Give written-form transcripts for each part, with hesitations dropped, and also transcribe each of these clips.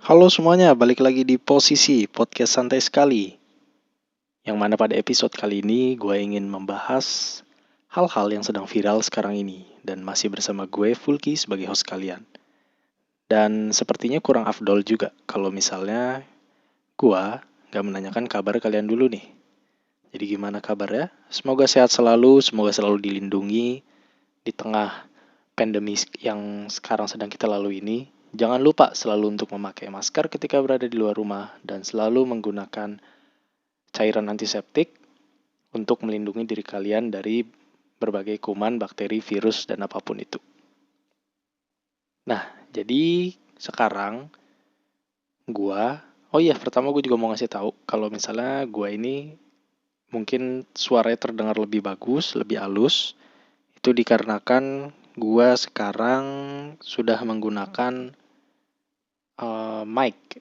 Halo semuanya, balik lagi di Posisi Podcast Santai Sekali. Yang mana pada episode kali ini gue ingin membahas hal-hal yang sedang viral sekarang ini. Dan masih bersama gue, Fulky, sebagai host kalian. Dan sepertinya kurang afdol juga kalau misalnya gue gak menanyakan kabar kalian dulu nih. Jadi gimana kabarnya? Semoga sehat selalu, semoga selalu dilindungi di tengah pandemi yang sekarang sedang kita lalui ini. Jangan lupa selalu untuk memakai masker ketika berada di luar rumah dan selalu menggunakan cairan antiseptik untuk melindungi diri kalian dari berbagai kuman, bakteri, virus, dan apapun itu. Nah, jadi sekarang pertama gue juga mau ngasih tahu kalau misalnya gua ini mungkin suaranya terdengar lebih bagus, lebih halus. Itu dikarenakan gua sekarang sudah menggunakan mic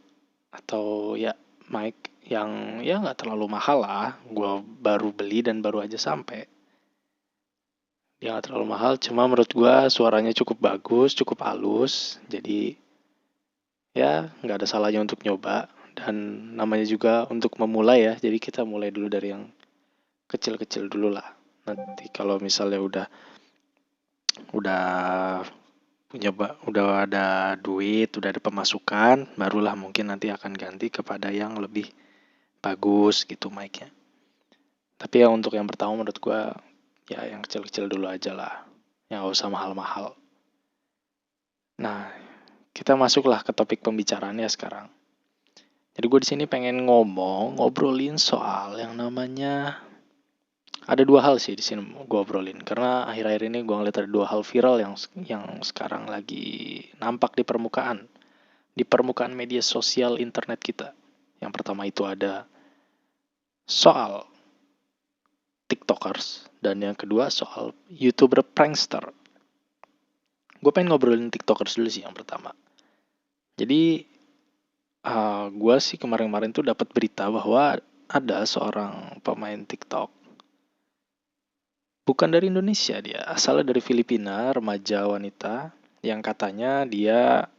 atau ya mic yang ya nggak terlalu mahal lah. Gua baru beli dan baru aja sampai. Dia nggak terlalu mahal, cuma menurut gua suaranya cukup bagus, cukup halus. Jadi ya nggak ada salahnya untuk nyoba. Dan namanya juga untuk memulai ya. Jadi kita mulai dulu dari yang kecil-kecil dulu lah. Nanti kalau misalnya udah udah ada duit, udah ada pemasukan, barulah mungkin nanti akan ganti kepada yang lebih bagus gitu mic-nya. Tapi ya untuk yang pertama menurut gua ya yang kecil-kecil dulu aja lah. Yang gak usah mahal-mahal. Nah, kita masuklah ke topik pembicaraannya sekarang. Jadi gue di sini pengen ngobrolin soal yang namanya ada dua hal sih di sini gue obrolin karena akhir-akhir ini gue ngeliat ada dua hal viral yang sekarang lagi nampak di permukaan media sosial internet kita. Yang pertama itu ada soal TikTokers dan yang kedua soal YouTuber prankster. Gue pengen ngobrolin TikTokers dulu sih yang pertama. Jadi gue sih kemarin-kemarin tuh dapat berita bahwa ada seorang pemain TikTok. Bukan dari Indonesia dia, asalnya dari Filipina, remaja wanita yang katanya dia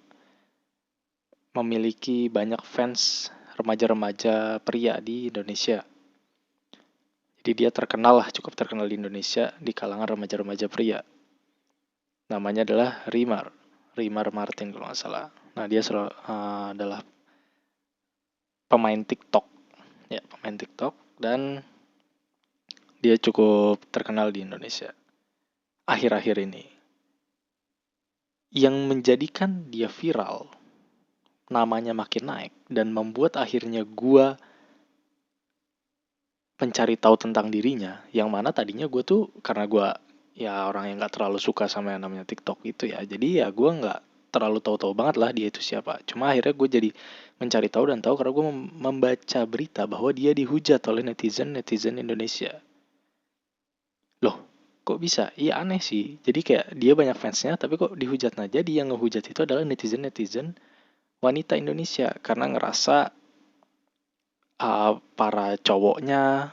memiliki banyak fans remaja-remaja pria di Indonesia. Jadi dia cukup terkenal di Indonesia di kalangan remaja-remaja pria. Namanya adalah Rimar Martin kalau nggak salah. Nah dia adalah pemain TikTok, ya pemain TikTok dan dia cukup terkenal di Indonesia akhir-akhir ini. Yang menjadikan dia viral, namanya makin naik dan membuat akhirnya gua mencari tahu tentang dirinya. Yang mana tadinya gue tuh karena gue ya orang yang nggak terlalu suka sama yang namanya TikTok itu ya. Jadi ya gue nggak terlalu tahu-tahu banget lah dia itu siapa. Cuma akhirnya gue jadi mencari tahu dan tahu karena gue membaca berita bahwa dia dihujat oleh netizen Indonesia. Loh, kok bisa? Iya aneh sih. Jadi kayak dia banyak fansnya tapi kok dihujat. Nah jadi yang ngehujat itu adalah netizen wanita Indonesia karena ngerasa para cowoknya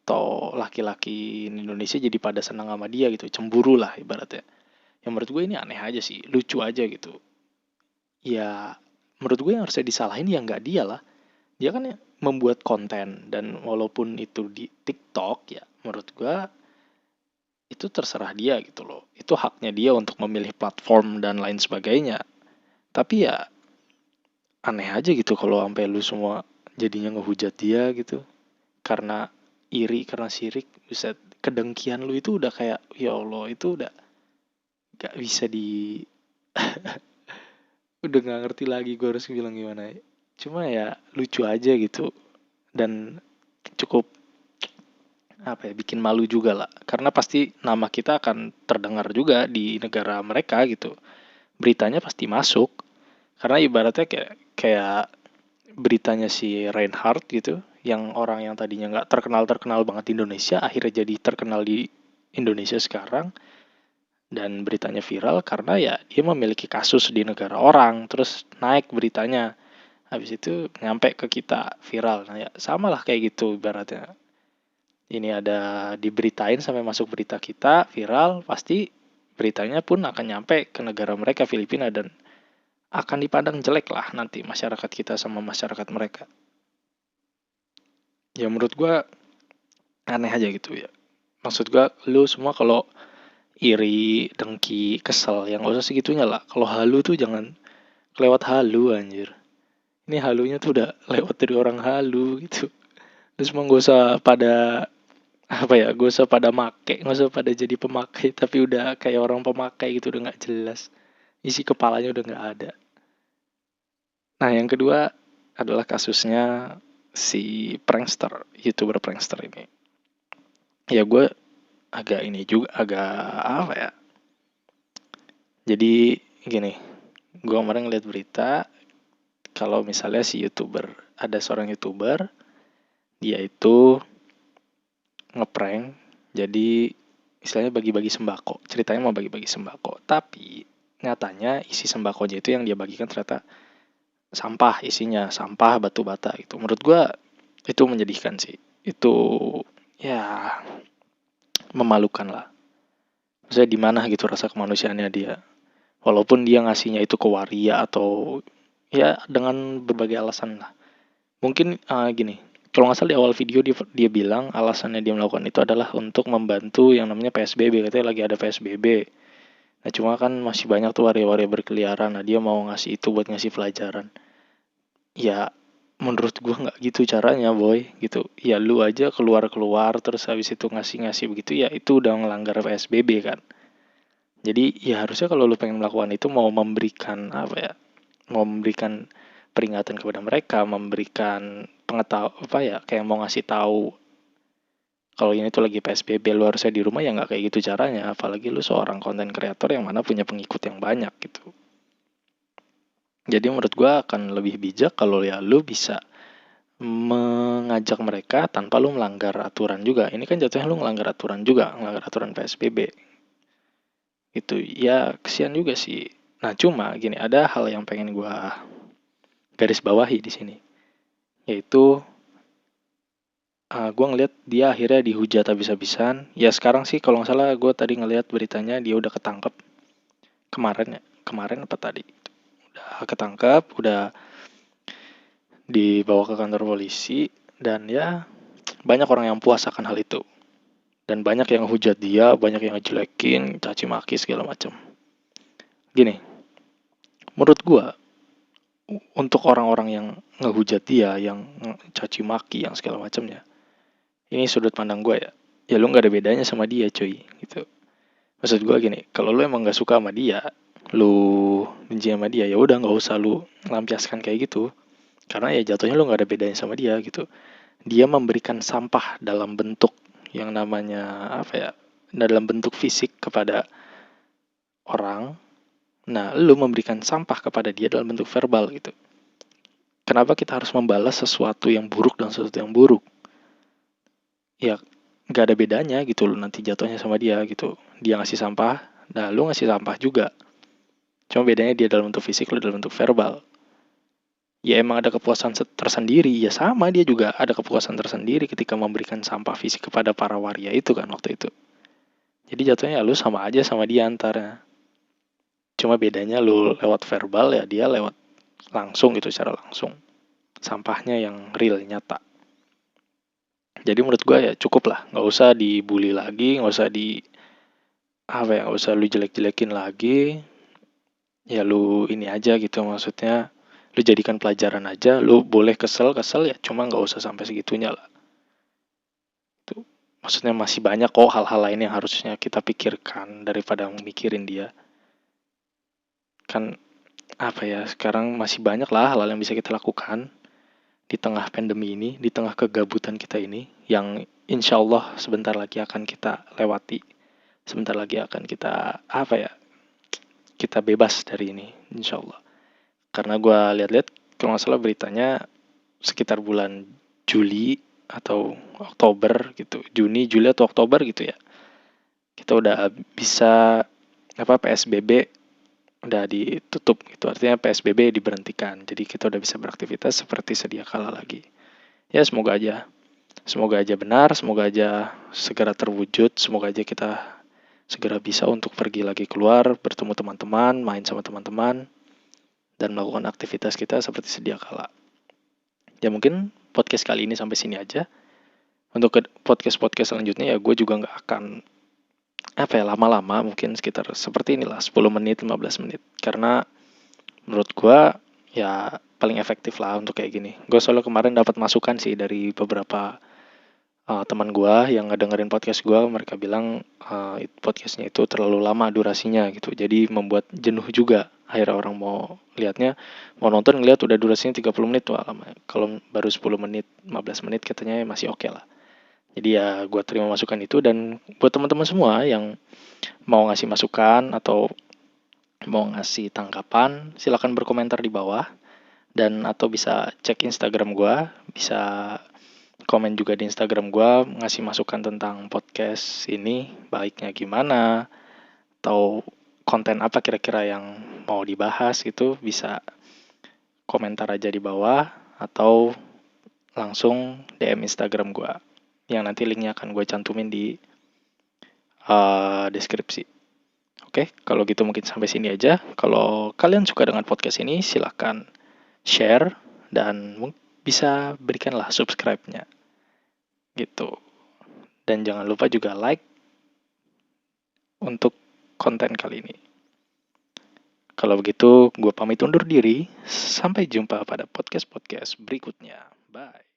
atau laki-laki Indonesia jadi pada senang sama dia gitu, cemburu lah ibaratnya. Yang menurut gue ini aneh aja sih, lucu aja gitu. Ya menurut gue yang harusnya disalahin ya nggak dia lah. Dia kan ya membuat konten dan walaupun itu di TikTok ya menurut gue itu terserah dia gitu loh. Itu haknya dia untuk memilih platform dan lain sebagainya. Tapi ya aneh aja gitu kalau sampai lu semua jadinya ngehujat dia gitu. Karena iri, karena sirik, buset, kedengkian lu itu udah kayak, ya Allah, itu udah gak bisa udah gak ngerti lagi gue harus bilang gimana. Cuma ya lucu aja gitu, dan cukup, bikin malu juga lah. Karena pasti nama kita akan terdengar juga di negara mereka gitu. Beritanya pasti masuk. Karena ibaratnya kayak beritanya si Reinhardt gitu, yang orang yang tadinya nggak terkenal banget di Indonesia akhirnya jadi terkenal di Indonesia sekarang dan beritanya viral karena ya dia memiliki kasus di negara orang terus naik beritanya habis itu nyampe ke kita viral. Nah ya sama lah kayak gitu ibaratnya ini ada diberitain sampai masuk berita kita viral pasti beritanya pun akan nyampe ke negara mereka Filipina dan akan dipandang jelek lah nanti masyarakat kita sama masyarakat mereka. Ya menurut gue aneh aja gitu ya. Maksud gue lu semua kalau iri, dengki, kesel, yang gak usah segitunya lah. Kalau halu tuh jangan kelewat halu anjir. Ini halunya tuh udah lewat dari orang halu gitu. Terus semua gak usah pada gak usah pada make, gak usah pada jadi pemakai, tapi udah kayak orang pemakai gitu, udah gak jelas. Isi kepalanya udah gak ada. Nah yang kedua adalah kasusnya si prankster, YouTuber prankster ini. Ya gue agak ini juga, agak jadi gini, gue kemarin ngeliat berita kalau misalnya si YouTuber, ada seorang YouTuber, dia itu ngeprank, jadi istilahnya bagi-bagi sembako. Ceritanya mau bagi-bagi sembako, tapi nyatanya isi sembakonya itu yang dia bagikan ternyata sampah, isinya sampah batu bata gitu. Menurut gue itu menyedihkan sih. Itu ya memalukan lah. Maksudnya di mana gitu rasa kemanusiaannya dia. Walaupun dia ngasihnya itu ke waria atau ya dengan berbagai alasan lah. Mungkin gini, kalau nggak salah di awal video dia bilang alasannya dia melakukan itu adalah untuk membantu yang namanya PSBB. Katanya lagi ada PSBB. Nah cuma kan masih banyak tuh waria-waria berkeliaran. Nah dia mau ngasih itu buat ngasih pelajaran. Ya menurut gua nggak gitu caranya boy gitu. Ya lu aja keluar-keluar terus habis itu ngasih-ngasih begitu, ya itu udah ngelanggar PSBB kan. Jadi ya harusnya kalau lu pengen melakukan itu mau memberikan mau memberikan peringatan kepada mereka, memberikan kayak mau ngasih tahu kalau ini tuh lagi PSBB, lu harusnya di rumah, ya nggak kayak gitu caranya. Apalagi lu seorang konten kreator yang mana punya pengikut yang banyak gitu. Jadi menurut gua akan lebih bijak kalau ya lu bisa mengajak mereka tanpa lu melanggar aturan juga. Ini kan jatuhnya lu melanggar aturan juga, melanggar aturan PSBB. Itu ya kesian juga sih. Nah cuma gini, ada hal yang pengen gua garis bawahi di sini, yaitu gue ngeliat dia akhirnya dihujat habis-habisan. Ya sekarang sih kalau nggak salah gue tadi ngeliat beritanya dia udah ketangkep kemarin apa tadi, udah ketangkep, udah dibawa ke kantor polisi, dan ya banyak orang yang puas akan hal itu, dan banyak yang hujat dia, banyak yang ngejelekin, caci maki segala macam. Gini, menurut gue untuk orang-orang yang ngehujat dia, yang caci maki, yang segala macamnya, ini sudut pandang gue ya. Ya lu nggak ada bedanya sama dia cuy gitu. Maksud gue gini, kalau lu emang nggak suka sama dia, lu benci sama dia, ya udah nggak usah lu lampiaskan kayak gitu. Karena ya jatuhnya lu nggak ada bedanya sama dia gitu. Dia memberikan sampah dalam bentuk yang namanya dalam bentuk fisik kepada orang. Nah, lu memberikan sampah kepada dia dalam bentuk verbal gitu. Kenapa kita harus membalas sesuatu yang buruk dan sesuatu yang buruk? Ya nggak ada bedanya gitu lo nanti jatuhnya sama dia gitu. Dia ngasih sampah, nah lu ngasih sampah juga. Cuma bedanya dia dalam bentuk fisik, lu dalam bentuk verbal. Ya emang ada kepuasan tersendiri, ya sama dia juga ada kepuasan tersendiri ketika memberikan sampah fisik kepada para waria itu kan waktu itu. Jadi jatuhnya ya lu sama aja sama dia antara. Cuma bedanya lu lewat verbal, ya dia lewat langsung gitu, secara langsung. Sampahnya yang real, nyata. Jadi menurut gue ya cukup lah, nggak usah dibully lagi, nggak usah nggak usah lu jelek-jelekin lagi. Ya lu ini aja gitu, maksudnya lu jadikan pelajaran aja. Lu boleh kesel ya, cuma nggak usah sampai segitunya lah. Tuh, maksudnya masih banyak kok hal-hal lain yang harusnya kita pikirkan daripada mikirin dia. Kan sekarang masih banyak lah hal-hal yang bisa kita lakukan di tengah pandemi ini, di tengah kegabutan kita ini, yang insya Allah sebentar lagi akan kita lewati. Sebentar lagi akan kita kita bebas dari ini, insya Allah. Karena gue lihat-lihat, kalau nggak salah beritanya sekitar bulan Juli atau Oktober gitu, Juni, Juli atau Oktober gitu ya, kita udah bisa PSBB udah ditutup gitu, artinya PSBB diberhentikan. Jadi kita udah bisa beraktivitas seperti sedia kala lagi. Ya semoga aja benar, semoga aja segera terwujud, semoga aja kita segera bisa untuk pergi lagi keluar, bertemu teman-teman, main sama teman-teman. dan melakukan aktivitas kita seperti sedia kala. Ya mungkin podcast kali ini sampai sini aja. Untuk podcast-podcast selanjutnya ya gue juga nggak akan lama-lama, mungkin sekitar seperti inilah 10 menit 15 menit, karena menurut gue ya paling efektif lah untuk kayak gini. Gue soalnya kemarin dapat masukan sih dari beberapa teman gue yang ngedengerin podcast gue. Mereka bilang podcastnya itu terlalu lama durasinya gitu, jadi membuat jenuh juga. Akhirnya orang mau nonton ngeliat udah durasinya 30 menit, wah lama. Kalau baru 10 menit 15 menit katanya masih oke lah. Jadi ya gue terima masukan itu, dan buat teman-teman semua yang mau ngasih masukan atau mau ngasih tanggapan, silakan berkomentar di bawah, dan atau bisa cek Instagram gue, bisa komen juga di Instagram gue ngasih masukan tentang podcast ini baiknya gimana, atau konten apa kira-kira yang mau dibahas gitu. Bisa komentar aja di bawah atau langsung DM Instagram gue yang nanti linknya akan gue cantumin di deskripsi. Oke, kalau gitu mungkin sampai sini aja. Kalau kalian suka dengan podcast ini, silahkan share dan bisa berikanlah subscribe-nya gitu. Dan jangan lupa juga like untuk konten kali ini. Kalau begitu, gue pamit undur diri. Sampai jumpa pada podcast-podcast berikutnya. Bye.